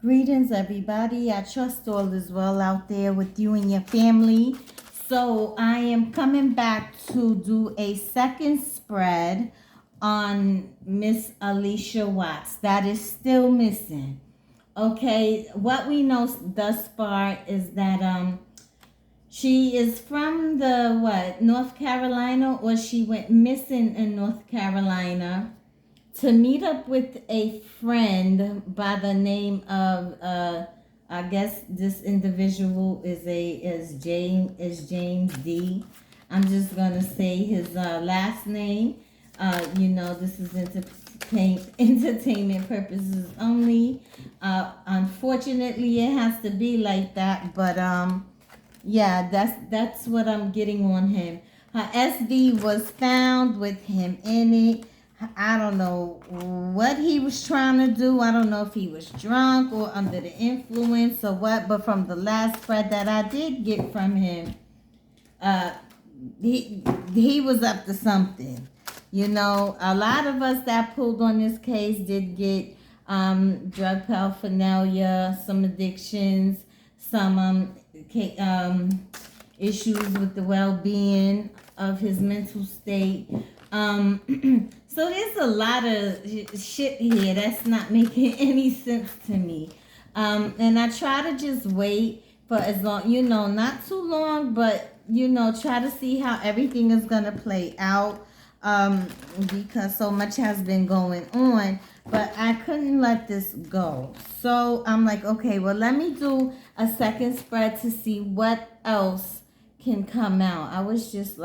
Greetings, everybody. I trust all is well out there with you and your family. So I am coming back to do a second spread on Miss Allisha Watts. That is still missing. Okay, what we know thus far is that she is from the North Carolina, or she went missing in North Carolina to meet up with a friend by the name of I guess this individual is James D. I'm just gonna say his last name. This is entertainment purposes only. Unfortunately, it has to be like that, but yeah, that's what I'm getting on him. Her SV was found with him in it. I don't know what he was trying to do. I don't know if he was drunk or under the influence or what, but from the last spread that I did get from him, he was up to something. You know, a lot of us that pulled on this case did get drug paraphernalia, some addictions, some issues with the well-being of his mental state. So there's a lot of shit here that's not making any sense to me. And I try to just wait for as long, not too long, but, try to see how everything is going to play out. Because so much has been going on, but I couldn't let this go. So I'm like, okay, well, let me do a second spread to see what else can come out. I wish this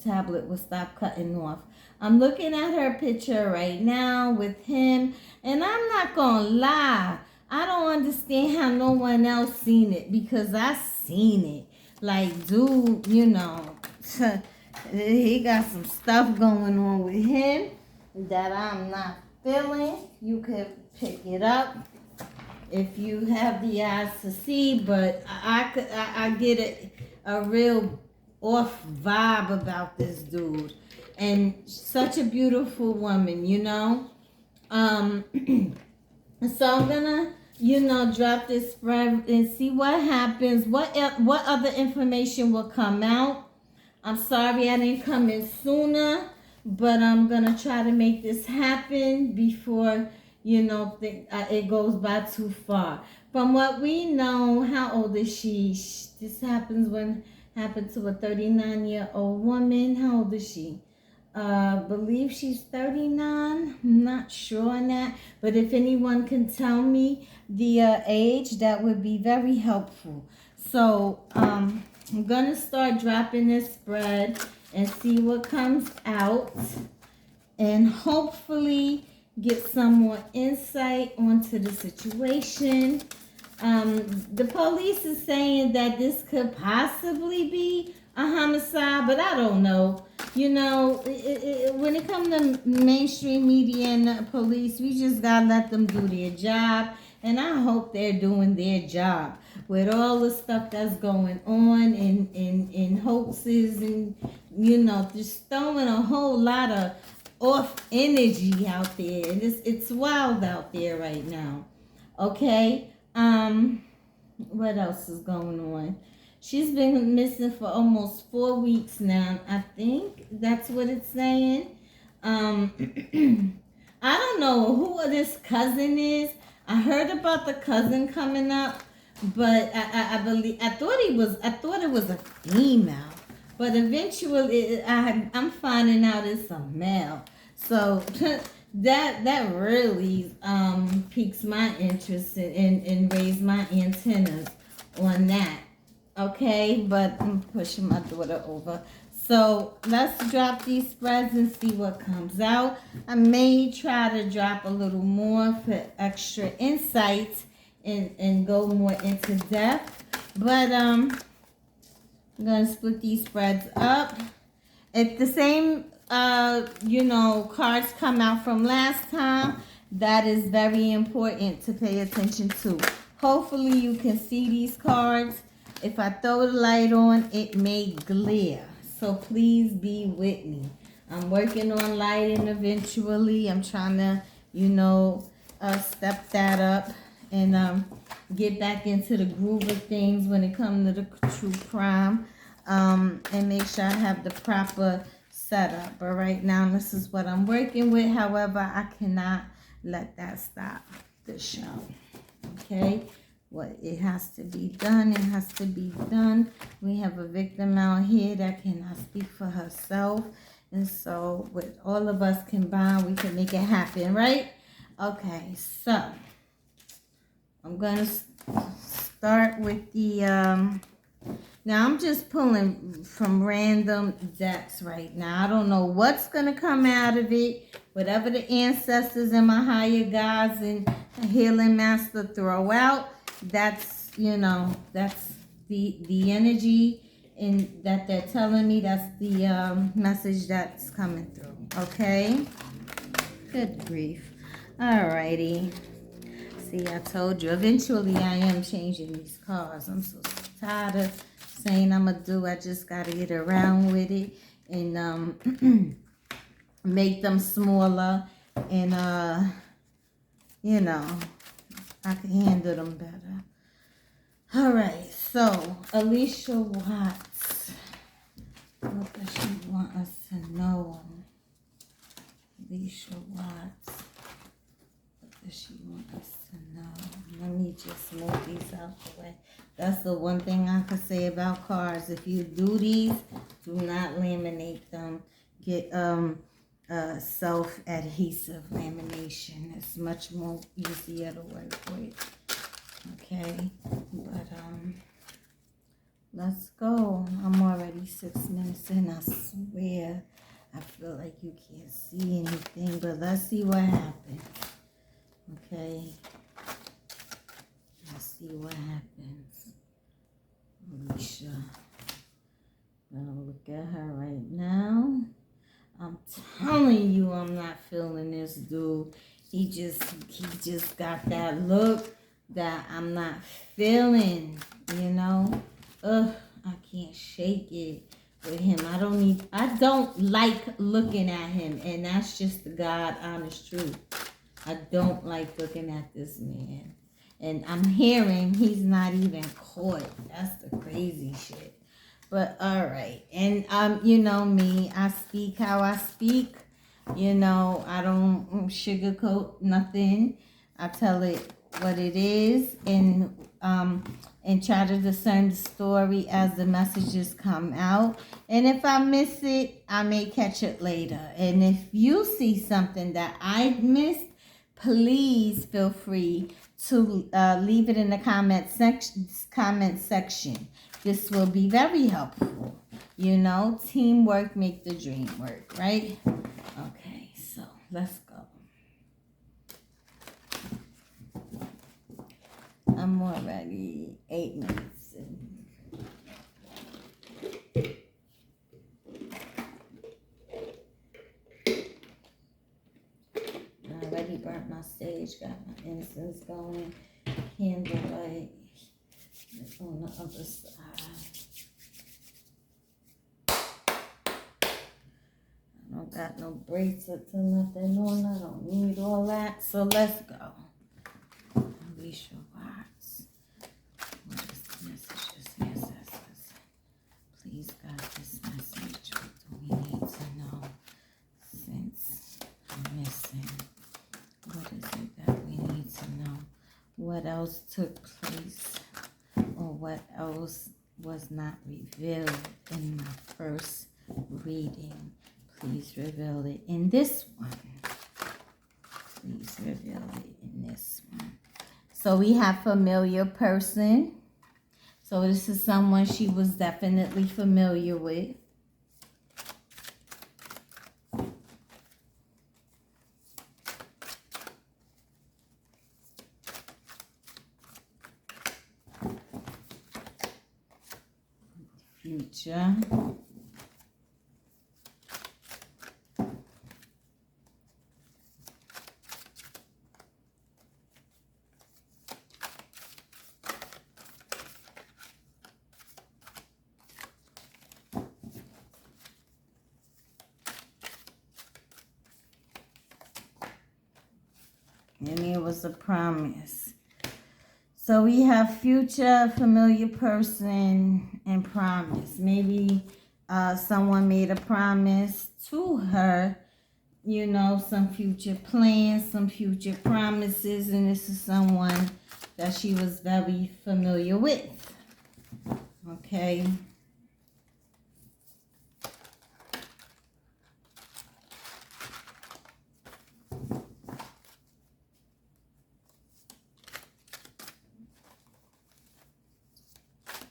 tablet would stop cutting off. I'm looking at her picture right now with him, and I'm not gonna lie, I don't understand how no one else seen it, because I seen it. Like, dude, he got some stuff going on with him that I'm not feeling. You could pick it up if you have the eyes to see, but I get a real off vibe about this dude, and such a beautiful woman, So I'm gonna, drop this spread and see what happens. What other information will come out? I'm sorry I didn't come in sooner, but I'm gonna try to make this happen before it goes by too far. From what we know, how old is she? This happened to a 39-year-old woman. How old is she? Believe she's 39. I'm not sure on that, but if anyone can tell me the age, that would be very helpful. So I'm gonna start dropping this spread and see what comes out, and hopefully get some more insight onto the situation. The police is saying that this could possibly be a homicide, but I don't know. When it comes to mainstream media and the police, we just gotta let them do their job, and I hope they're doing their job with all the stuff that's going on in hoaxes and just throwing a whole lot of off energy out there, and it's wild out there right now. Okay, what else is going on? She's been missing for almost 4 weeks now. I think that's what it's saying. I don't know who this cousin is. I heard about the cousin coming up, but I thought it was a female, but eventually I'm finding out it's a male. So that really piques my interest and raise my antennas on that. Okay, but I'm pushing my daughter over. So let's drop these spreads and see what comes out. I may try to drop a little more for extra insight and go more into depth. But I'm going to split these spreads up. If the same, cards come out from last time, that is very important to pay attention to. Hopefully you can see these cards. If I throw the light on, it may glare. So please be with me. I'm working on lighting eventually. I'm trying to, step that up and get back into the groove of things when it comes to the true crime, and make sure I have the proper setup. But right now, this is what I'm working with. However, I cannot let that stop the show. Okay, what it has to be done, it has to be done. We have a victim out here that cannot speak for herself, and so with all of us combined, we can make it happen, right? Okay, so I'm gonna start with the now I'm just pulling from random decks right now. I don't know what's gonna come out of it. Whatever the ancestors and my higher guides and healing master throw out, that's, you know, that's the energy in that they're telling me. That's the message that's coming through. Okay. Good grief. Alrighty. See, I told you. Eventually, I am changing these cards. I'm so tired of saying I'm going to do. I just got to get around with it and make them smaller. And, you know, I can handle them better. All right. So, Allisha Watts. What does she want us to know? Allisha Watts. What does she want us to know? Let me just move these out the way. That's the one thing I could say about cards. If you do these, do not laminate them. Get self-adhesive lamination. It's much more easier to work with. Okay, but let's go. I'm already 6 minutes in. I swear, I feel like you can't see anything, but let's see what happens. Okay, let's see what happens. Allisha, gonna look at her right now. I'm telling you, I'm not feeling this dude. He just got that look that I'm not feeling, you know. Ugh, I can't shake it with him. I don't like looking at him, and that's just the God honest truth. I don't like looking at this man. And I'm hearing he's not even caught. That's the crazy shit. But all right. And you know me, I speak how I speak. You know, I don't sugarcoat nothing. I tell it what it is, and try to discern the story as the messages come out. And if I miss it, I may catch it later. And if you see something that I missed, please feel free to leave it in the comment section. This will be very helpful. You know, teamwork make the dream work, right? Okay, so let's go. I'm already 8 minutes in. I already burnt my sage, got my incense going, candlelight on the other side. I don't got no bracelets or nothing on. I don't need all that. So let's go. Allisha Watts. What is the message? Ancestors. Please guide this message. What do we need to know? Since I'm missing. What is it that we need to know? What else took place? Or what else was not revealed in my first reading? Please reveal it in this one. Please reveal it in this one. So we have familiar person. So this is someone she was definitely familiar with. Future. And it was a promise. So we have future, familiar person, and promise. Maybe someone made a promise to her, you know, some future plans, some future promises, and this is someone that she was very familiar with. Okay.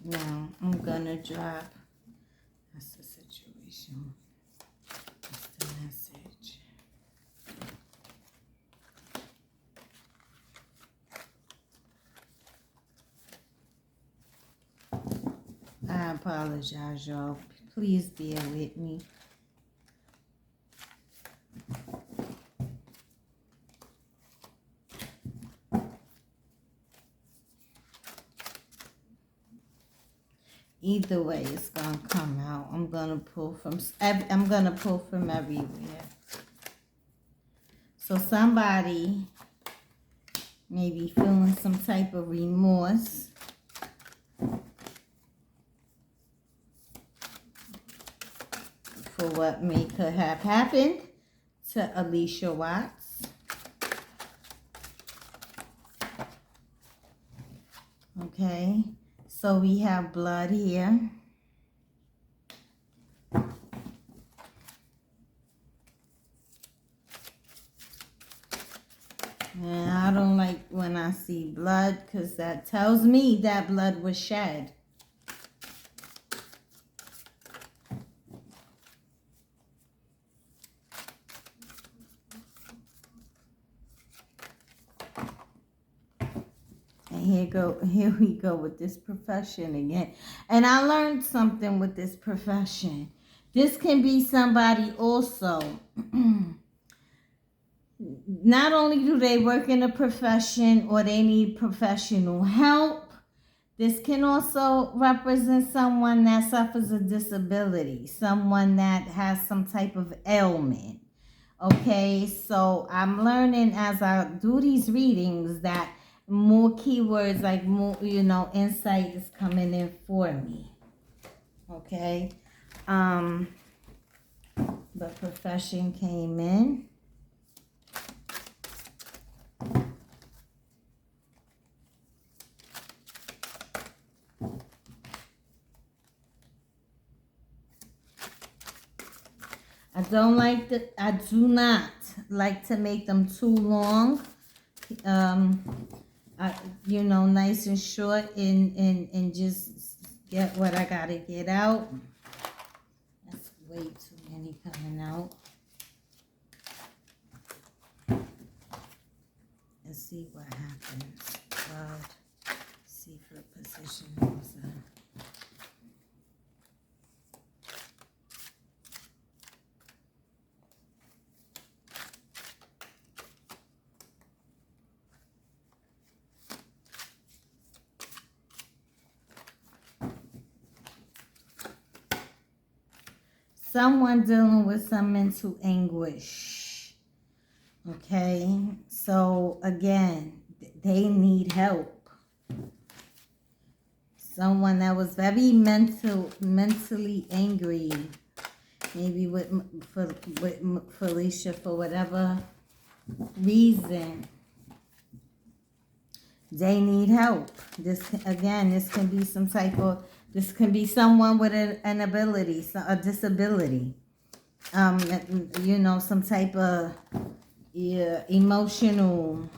Now, I'm gonna drop, that's the situation, that's the message. I apologize, y'all. Please bear with me. Either way, it's gonna come out. I'm gonna pull from everywhere. So somebody may be feeling some type of remorse. For what could have happened to Allisha Watts. Okay, so we have blood here. And I don't like when I see blood because that tells me that blood was shed. Here we go with this profession again. And I learned something with this profession. This can be somebody also. Not only do they work in a profession or they need professional help, this can also represent someone that suffers a disability, someone that has some type of ailment. Okay, so I'm learning as I do these readings that more keywords, like more, you know, insight is coming in for me. Okay, the profession came in. I do not like to make them too long. You know, nice and short and just get what I gotta get out. That's way too many coming out. Let's see what happens. See for position also. Someone dealing with some mental anguish. Okay, so again, they need help. Someone that was very mentally angry, maybe with Felicia for whatever reason. They need help. This can be some type of. This can be someone with an ability, a disability. You know, some type of emotional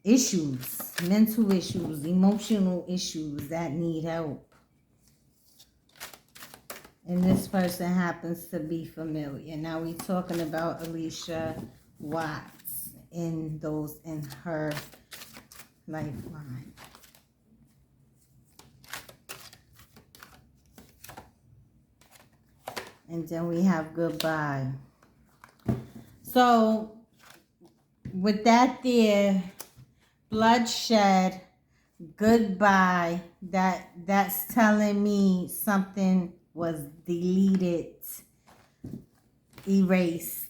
issues, mental issues, emotional issues that need help. And this person happens to be familiar. Now we're talking about Allisha Watts in her lifeline. And then we have goodbye. So with that there, bloodshed, goodbye, that's telling me something was deleted, erased.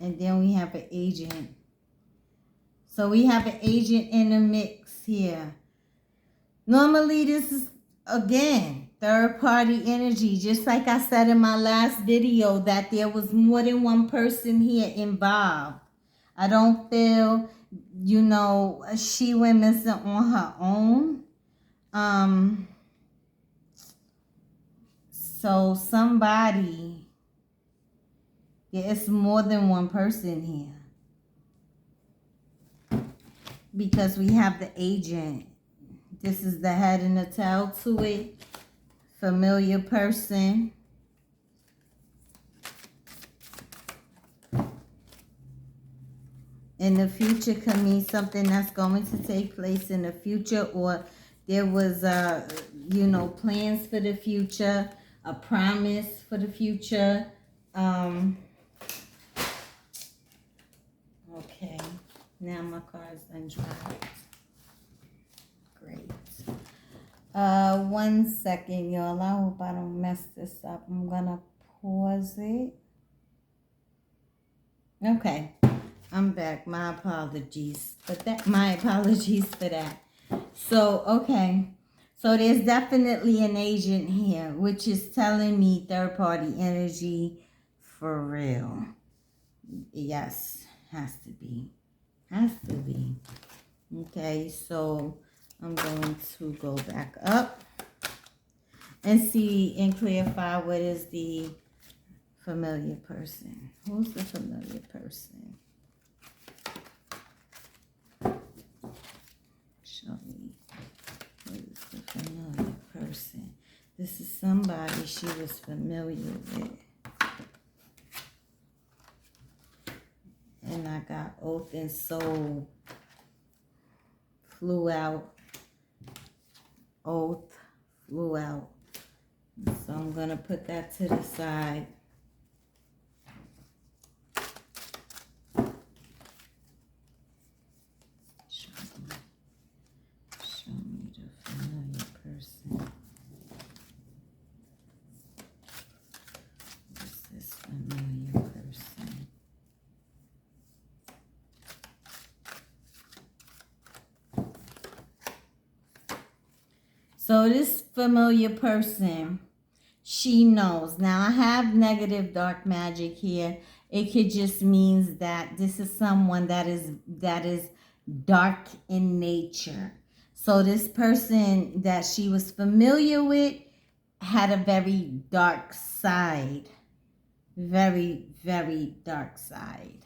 And then we have an agent. So we have an agent in the mix here. Normally this is, again, third party energy. Just like I said in my last video that there was more than one person here involved. I don't feel, you know, she went missing on her own. So somebody, it's more than one person here. Because we have the agent. This is the head and the tail to it. Familiar person. In the future could mean something that's going to take place in the future, or there was, you know, plans for the future, a promise for the future. Okay, now my card's undried. Great. 1 second, y'all. I hope I don't mess this up. I'm gonna pause it. Okay, I'm back. My apologies for that. So, okay. So there's definitely an agent here, which is telling me third party energy for real. Yes, has to be. Has to be. Okay, so I'm going to go back up and see and clarify what is the familiar person. Who's the familiar person? Show me. What is the familiar person? This is somebody she was familiar with. And I got oath and soul. Flew out. Oath. Flew out. So I'm going to put that to the side. Show me the familiar person. What's this familiar person? So this familiar person, she knows. Now I have negative dark magic here. It could just means that this is someone that is dark in nature. So this person that she was familiar with had a very dark side. Very, very dark side.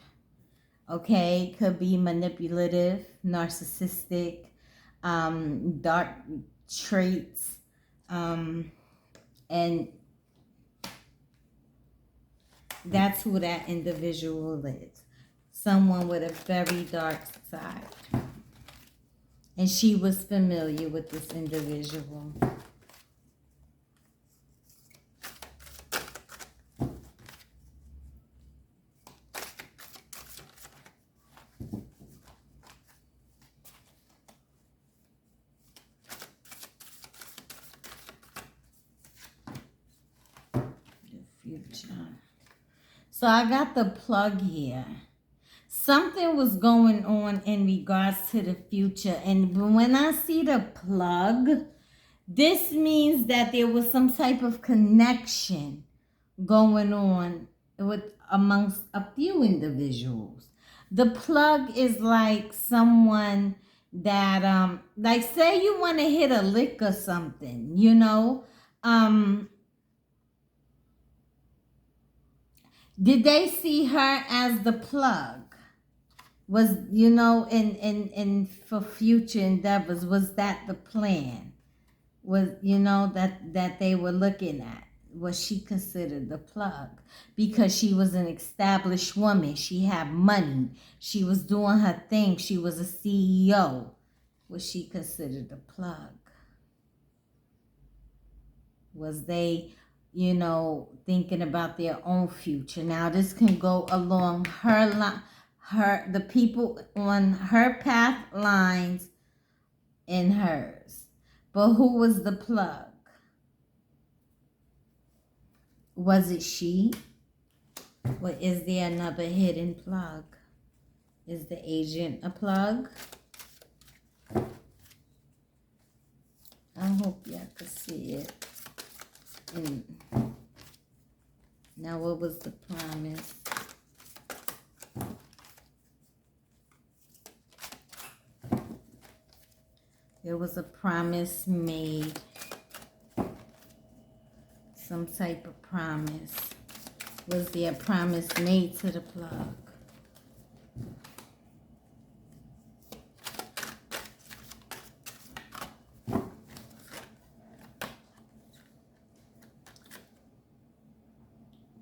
Okay, could be manipulative, narcissistic, dark traits, and that's who that individual is. Someone with a very dark side. And she was familiar with this individual. So I got the plug here. Something was going on in regards to the future. And when I see the plug, this means that there was some type of connection going on with amongst a few individuals. The plug is like someone that, like say you want to hit a lick or something, you know, did they see her as the plug? Was, you know, in for future endeavors, was that the plan? Was, you know, that they were looking at? Was she considered the plug? Because she was an established woman. She had money. She was doing her thing. She was a CEO. Was she considered the plug? Was they, you know, thinking about their own future? Now, this can go along her line, the people on her path lines and hers. But who was the plug? Was it she? Or is there another hidden plug? Is the agent a plug? I hope y'all could see it. And now, what was the promise? There was a promise made. Some type of promise. Was there a promise made to the plug?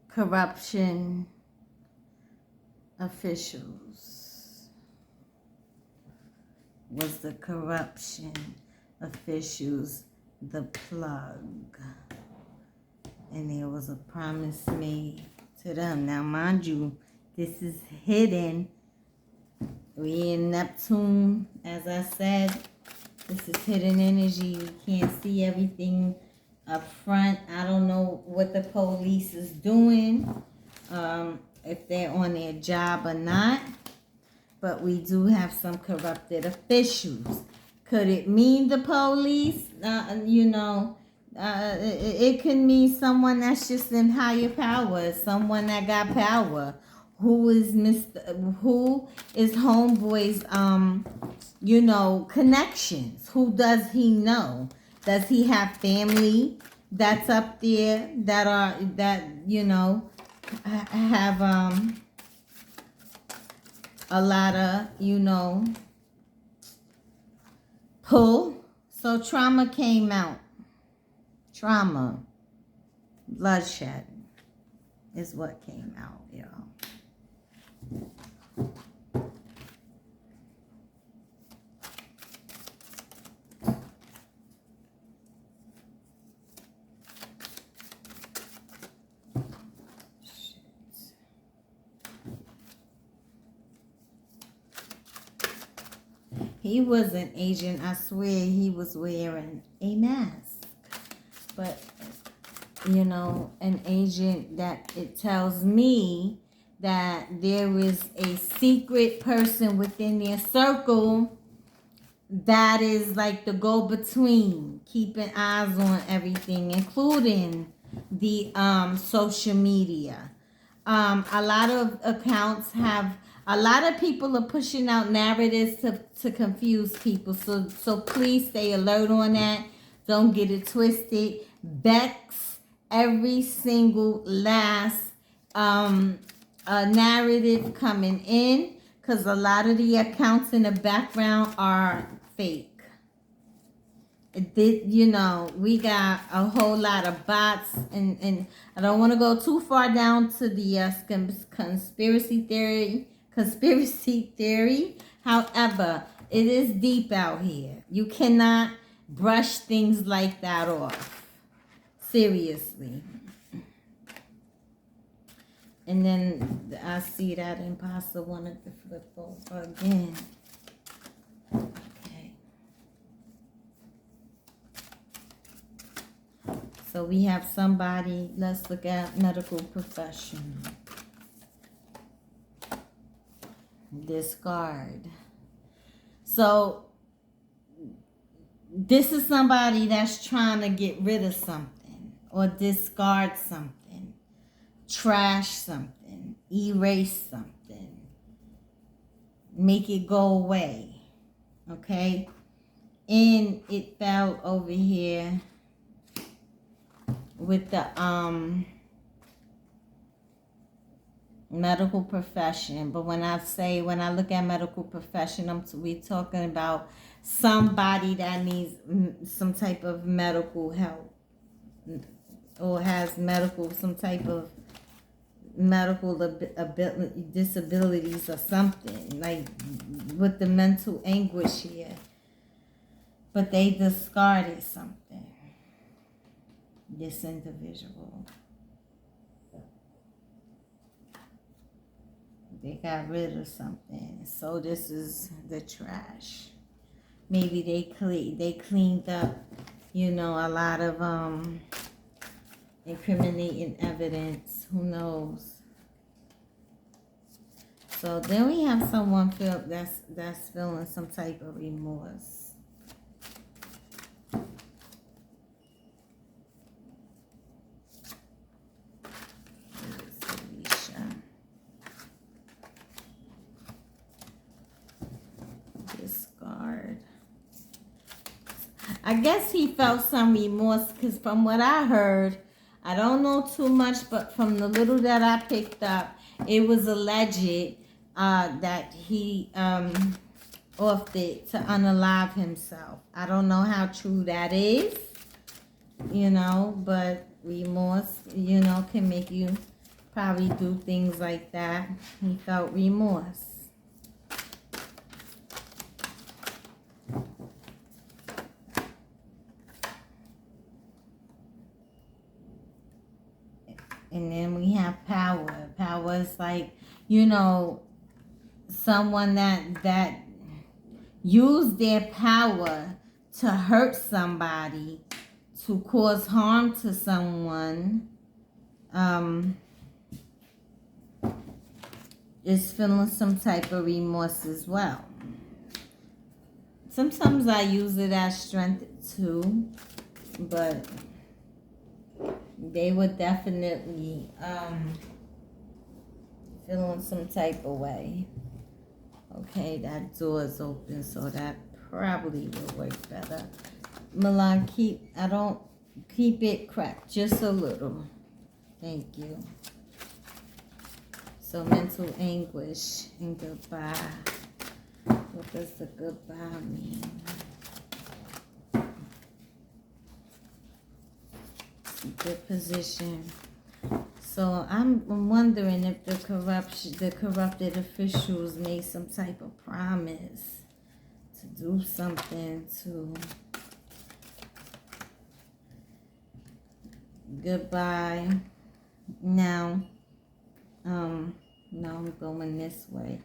Corruption officials. Was the corruption officials the plug? And there was a promise made to them. Now, mind you, this is hidden. We in Neptune, as I said. This is hidden energy. We can't see everything up front. I don't know what the police is doing, if they're on their job or not. But we do have some corrupted officials. Could it mean the police? It could mean someone that's just in higher power, someone that got power. Who is homeboy's connections? Who does he know? Does he have family that's up there that have a lot of pull? So trauma came out. Trauma, bloodshed is what came out, y'all. He was an agent. I swear he was wearing a mask. But, an agent that it tells me that there is a secret person within their circle that is like the go-between, keeping eyes on everything, including the social media. A lot of accounts have, a lot of people are pushing out narratives to confuse people. So please stay alert on that. Don't get it twisted. Bex every single last narrative coming in, because a lot of the accounts in the background are fake. We got a whole lot of bots, and I don't want to go too far down to the conspiracy theory. However, it is deep out here. You cannot brush things like that off. Seriously. And then I see that imposter wanted to flip over again. Okay. So we have somebody, let's look at medical professional. Discard. So this is somebody that's trying to get rid of something or discard something, trash something, erase something, make it go away. Okay? And it fell over here with the medical profession. But when I look at medical profession, we're talking about somebody that needs some type of medical help or has some type of medical disabilities or something, like with the mental anguish here. But they discarded something, this individual. They got rid of something. So this is the trash. Maybe they cleaned up, a lot of incriminating evidence. Who knows? So then we have someone that's feeling some type of remorse. Allisha. Discard. I guess he felt some remorse because from what I heard, I don't know too much, but from the little that I picked up, it was alleged that he opted to unalive himself. I don't know how true that is, you know, but remorse, you know, can make you probably do things like that. He felt remorse. And then we have power. Power is like, you know, someone that used their power to hurt somebody, to cause harm to someone, is feeling some type of remorse as well. Sometimes I use it as strength too, but they were definitely feeling some type of way. Okay, that door is open, so that probably will work better. Milan, keep it cracked just a little. Thank you. So mental anguish and goodbye. What does the goodbye mean? Good position. So I'm wondering if the corrupted officials made some type of promise to do something to goodbye. Now, no, I'm going this way.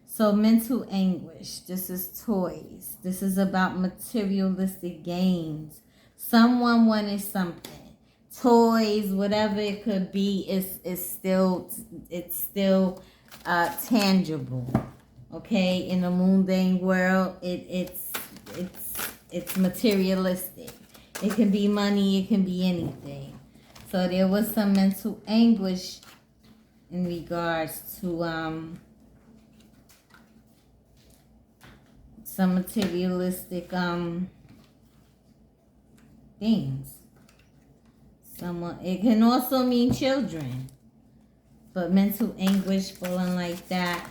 So mental anguish. This is toys. This is about materialistic gains. Someone wanted something. Toys, whatever it could be, it's still tangible. Okay, in the mundane world, it's materialistic. It can be money, it can be anything. So there was some mental anguish in regards to some materialistic things. It can also mean children, but mental anguish feeling like that.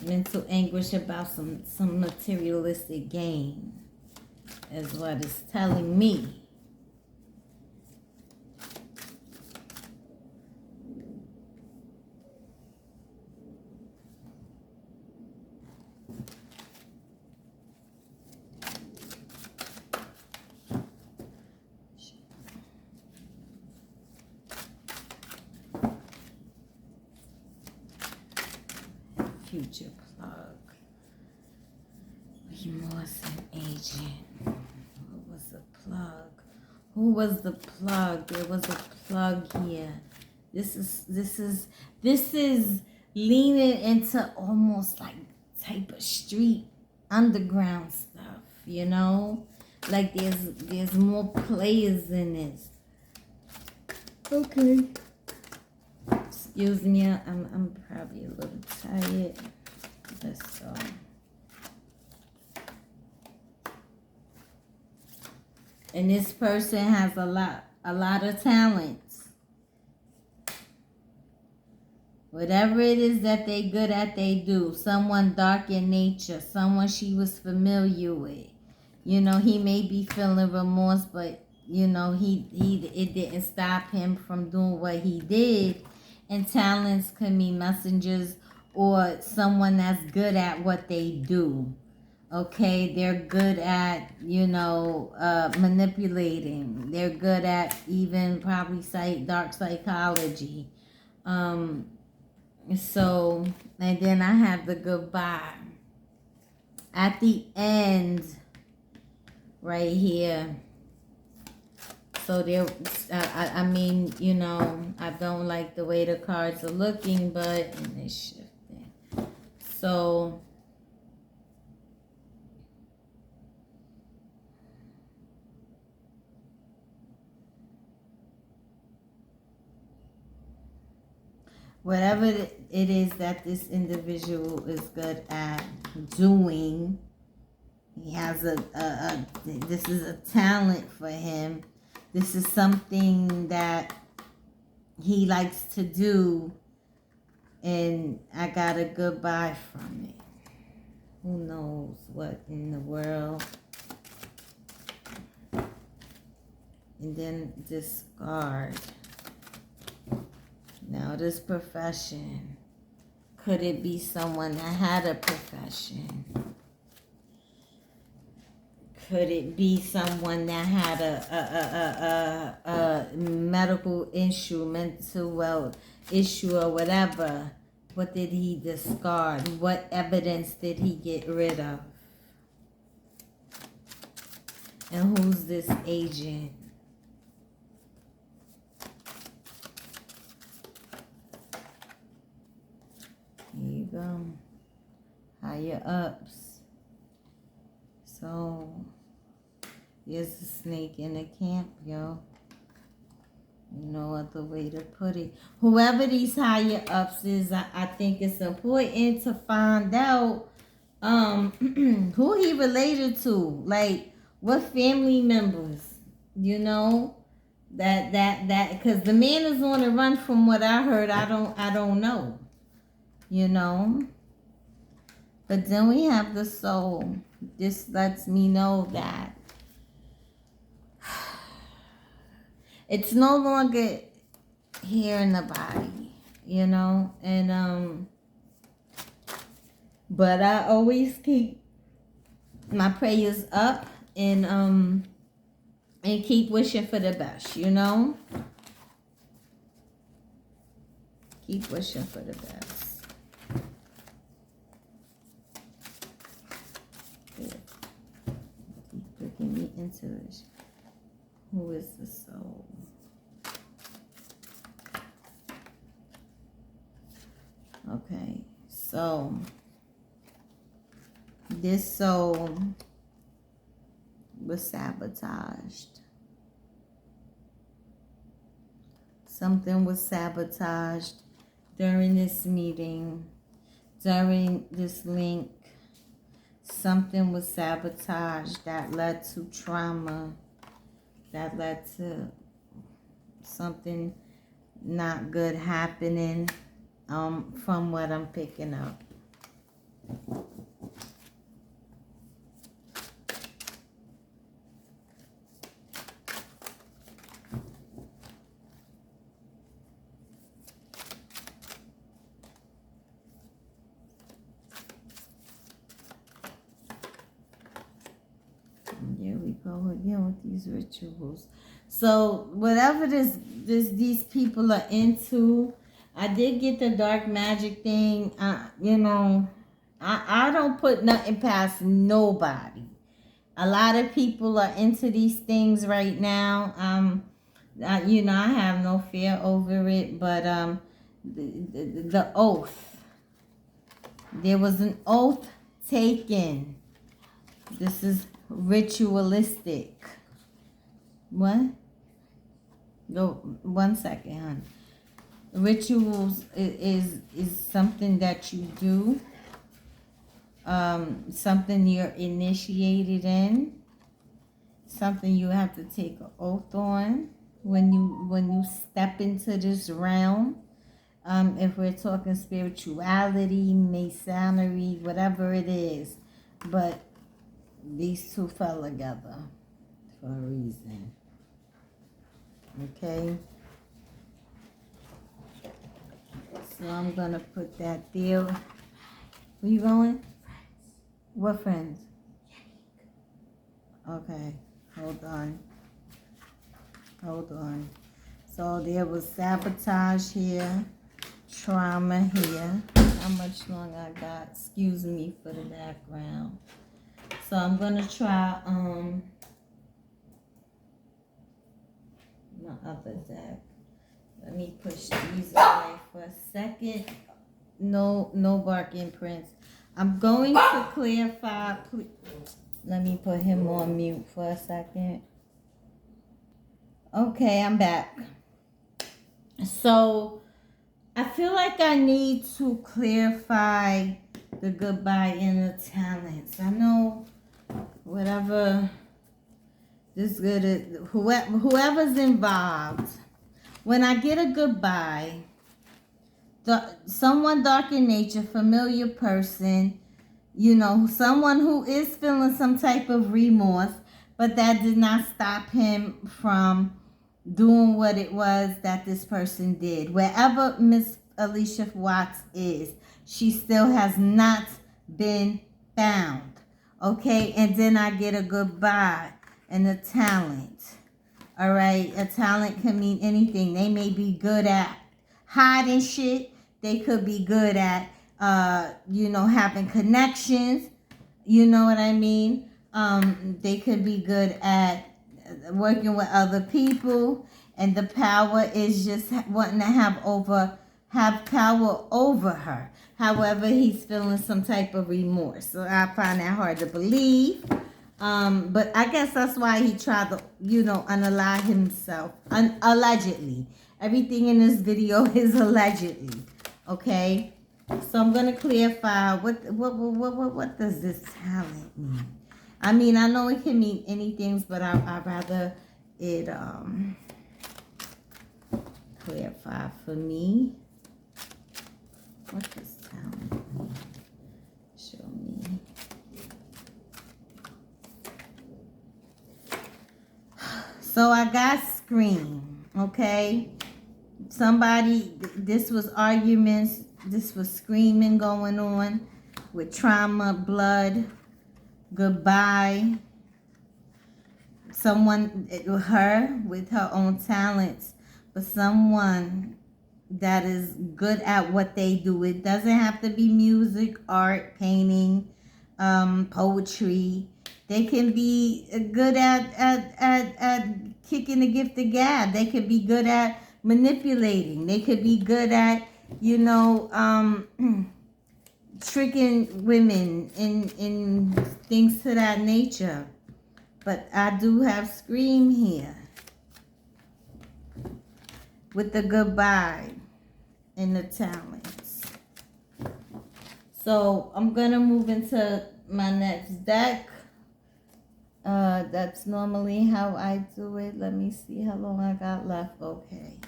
Mental anguish about some materialistic gain is what it's telling me. Future plug. Remorse and agent. What was the plug? Who was the plug? There was a plug here. This is leaning into almost like type of street underground stuff, you know? Like there's more players in this. Okay. Excuse me, I'm probably a little tired. Let's go. And this person has a lot of talents. Whatever it is that they good at, they do. Someone dark in nature, someone she was familiar with. You know, he may be feeling remorse, but you know, it didn't stop him from doing what he did. And talents can mean messengers or someone that's good at what they do. Okay, they're good at, you know, manipulating. They're good at even probably dark psychology. So, and then I have the goodbye. At the end, right here, So there, I mean, you know, I don't like the way the cards are looking, but and they shifting. So whatever it is that this individual is good at doing, he has this is a talent for him. This is something that he likes to do, and I got a goodbye from it. Who knows what in the world? And then discard. Now this profession. Could it be someone that had a profession? Could it be someone that had a medical issue, mental wealth issue, or whatever? What did he discard? What evidence did he get rid of? And who's this agent? Here you go. Higher ups. So, there's a snake in the camp, yo. No other way to put it. Whoever these higher ups is, I think it's important to find out who he related to. Like, what family members, you know? That because the man is on the run from what I heard. I don't know. You know? But then we have the soul. This lets me know that it's no longer here in the body, you know? And but I always keep my prayers up and keep wishing for the best, you know? Keep wishing for the best. Keep me into this. Who is the soul? Okay, so this soul was sabotaged. Something was sabotaged during this meeting, during this link. Something was sabotaged that led to trauma, that led to something not good happening, from what I'm picking up. Here we go again with these rituals. So whatever these people are into, I did get the dark magic thing. You know, I don't put nothing past nobody. A lot of people are into these things right now. You know, I have no fear over it, but the oath. There was an oath taken. This is ritualistic. What? Go 1 second, hon. Rituals is something that you do, something you're initiated in, something you have to take an oath on when you step into this realm. If we're talking spirituality, masonry, whatever it is, but these two fell together for a reason. Okay? So I'm going to put that there. Where you going? What friends? Okay. Hold on. So there was sabotage here. Trauma here. How much longer I got? Excuse me for the background. So I'm going to try my other deck. Let me push these away for a second. No barking, Prince. I'm going to clarify. Let me put him on mute for a second. Okay, I'm back. So, I feel like I need to clarify the goodbye and the talents. I know whatever this good is, whoever's involved, when I get a goodbye, someone dark in nature, familiar person, you know, someone who is feeling some type of remorse, but that did not stop him from doing what it was that this person did. Wherever Miss Allisha Watts is, she still has not been found. Okay, and then I get a goodbye and a talent. All right, a talent can mean anything. They may be good at hiding shit. They could be good at, having connections. You know what I mean? They could be good at working with other people, and the power is just wanting to have power over her. However, he's feeling some type of remorse. So I find that hard to believe. But I guess that's why he tried to, unalive himself. Allegedly. Everything in this video is allegedly. Okay? So I'm going to clarify what does this talent mean? I mean, I know it can mean anything, but I'd rather it clarify for me. What does talent mean? Show me. So I got scream, okay? Somebody, this was arguments, this was screaming going on with trauma, blood, goodbye. Someone, her, with her own talents, but someone that is good at what they do. It doesn't have to be music, art, painting, poetry. They can be good at kicking the gift of gab. They could be good at manipulating. They could be good at, tricking women in things to that nature. But I do have scream here with the goodbye and the talents. So I'm gonna move into my next deck. That's normally how I do it. Let me see how long I got left. Okay.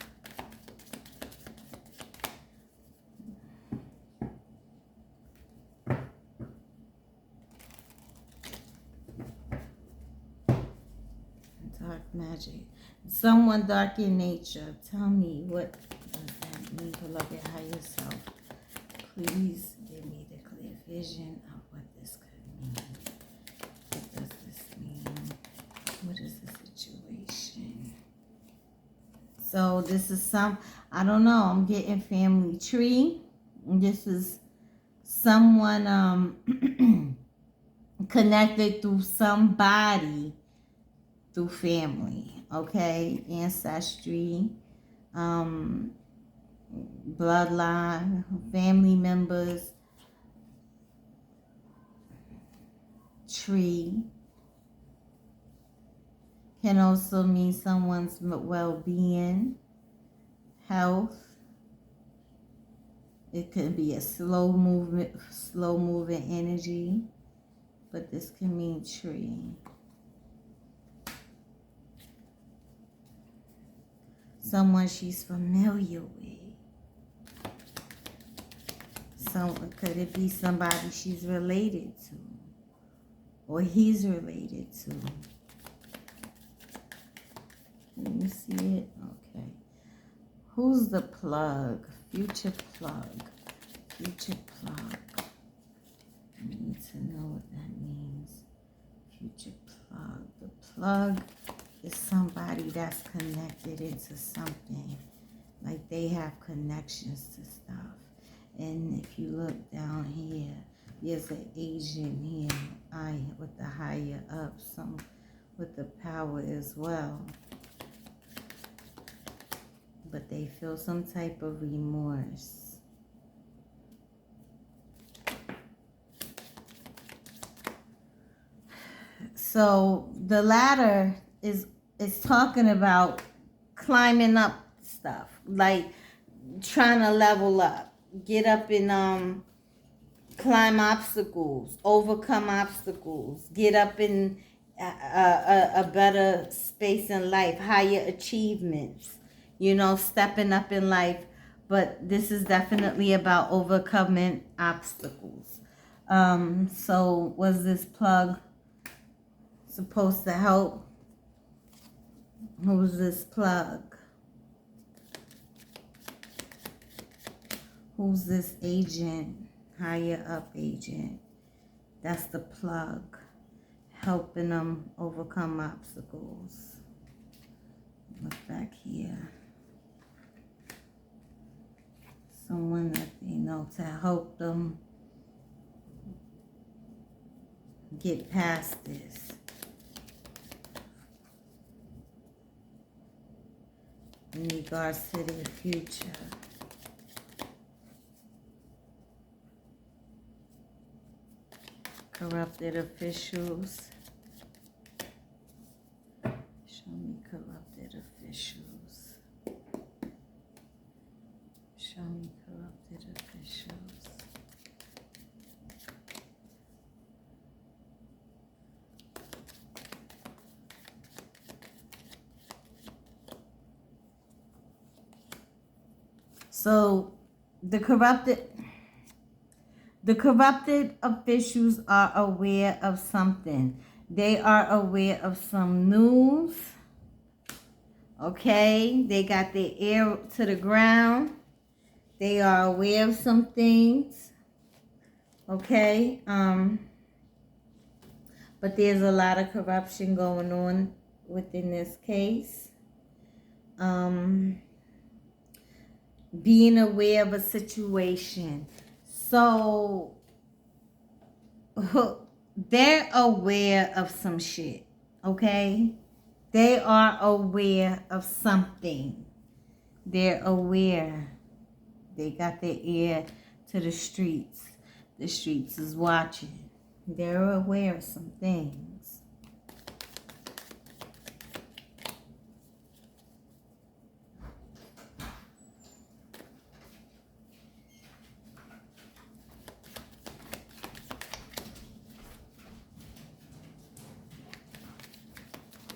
Dark magic. Someone dark in nature. Tell me, what does that mean? Beloved higher self, please give me the clear vision of what this could mean. What does this mean? What is the situation? So this is I don't know. I'm getting family tree. This is someone connected through somebody. Through family, okay, ancestry, bloodline, family members, tree. Can also mean someone's well-being, health. It could be a slow moving energy, but this can mean tree. Someone she's familiar with. Could it be somebody she's related to? Or he's related to? Can you see it? Okay. Who's the plug? Future plug. Future plug. I need to know what that means. Future plug. The plug is somebody that's connected into something. Like they have connections to stuff. And if you look down here, there's an agent here, with the higher up, some with the power as well. but they feel some type of remorse. So the ladder is talking about climbing up stuff, like trying to level up, get up and climb obstacles, overcome obstacles, get up in a better space in life, higher achievements, you know, stepping up in life. But this is definitely about overcoming obstacles. So was this plug supposed to help? Who's this plug? Who's this agent? Higher up agent. That's the plug. Helping them overcome obstacles. Look back here. Someone that they know to help them get past this. In regards to their future. Corrupted officials. Show me corrupted officials. Show me corrupted officials. So the corrupted officials are aware of something. They are aware of some news. Okay, they got their ear to the ground. They are aware of some things. Okay, but there's a lot of corruption going on within this case. Being aware of a situation. So they're aware of some shit, okay? They are aware of something. They're aware. They got their ear to the streets. The streets is watching. They're aware of some things.